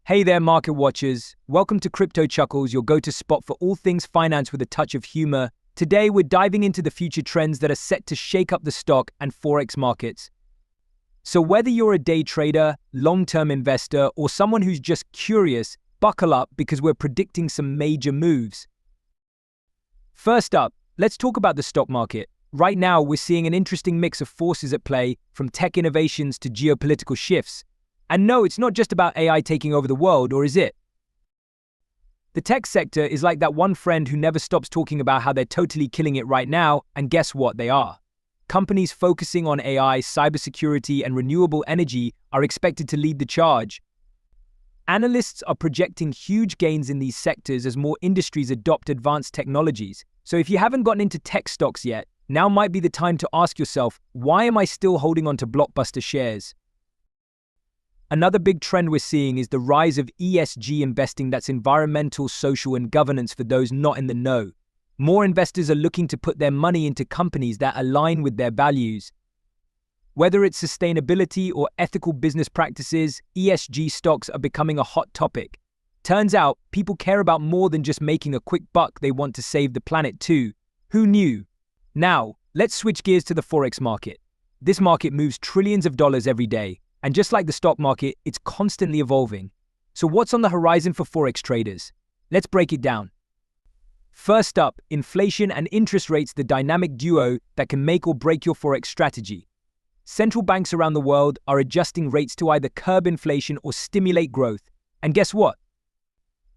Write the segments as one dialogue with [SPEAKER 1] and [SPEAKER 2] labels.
[SPEAKER 1] Hey there, market watchers. Welcome to Crypto Chuckles, your go-to spot for all things finance with a touch of humor. Today, we're diving into the future trends that are set to shake up the stock and Forex markets. So whether you're a day trader, long-term investor, or someone who's just curious, buckle up because we're predicting some major moves. First up, let's talk about the stock market. Right now, we're seeing an interesting mix of forces at play, from tech innovations to geopolitical shifts. And no, it's not just about AI taking over the world, or is it? The tech sector is like that one friend who never stops talking about how they're totally killing it right now, and guess what? They are. Companies focusing on AI, cybersecurity, and renewable energy are expected to lead the charge. Analysts are projecting huge gains in these sectors as more industries adopt advanced technologies. So if you haven't gotten into tech stocks yet, now might be the time to ask yourself, why am I still holding on to blockbuster shares? Another big trend we're seeing is the rise of ESG investing, that's environmental, social, and governance for those not in the know. More investors are looking to put their money into companies that align with their values. Whether it's sustainability or ethical business practices, ESG stocks are becoming a hot topic. Turns out, people care about more than just making a quick buck, they want to save the planet too. Who knew? Now, let's switch gears to the Forex market. This market moves trillions of dollars every day. And just like the stock market, it's constantly evolving. So what's on the horizon for Forex traders? Let's break it down. First up, inflation and interest rates, the dynamic duo that can make or break your Forex strategy. Central banks around the world are adjusting rates to either curb inflation or stimulate growth. And guess what?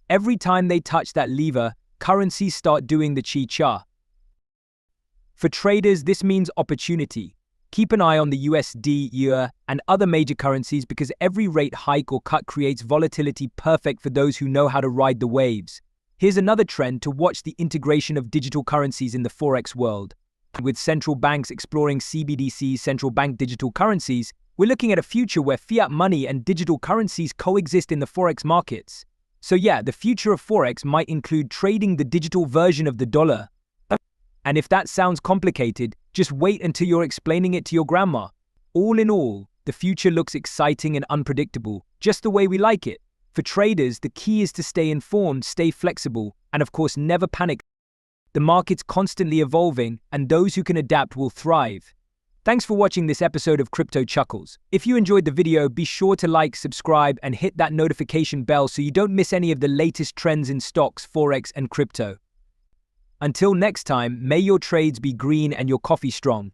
[SPEAKER 1] Every time they touch that lever, currencies start doing the chi-cha. For traders, this means opportunity. Keep an eye on the USD, EUR, and other major currencies because every rate hike or cut creates volatility, perfect for those who know how to ride the waves. Here's another trend to watch: the integration of digital currencies in the Forex world. With central banks exploring CBDCs, central bank digital currencies, we're looking at a future where fiat money and digital currencies coexist in the Forex markets. So yeah, the future of Forex might include trading the digital version of the dollar. And if that sounds complicated, just wait until you're explaining it to your grandma. All in all, the future looks exciting and unpredictable, just the way we like it. For traders, the key is to stay informed, stay flexible, and of course, never panic. The market's constantly evolving, and those who can adapt will thrive. Thanks for watching this episode of Crypto Chuckles. If you enjoyed the video, be sure to like, subscribe, and hit that notification bell so you don't miss any of the latest trends in stocks, Forex, and crypto. Until next time, may your trades be green and your coffee strong.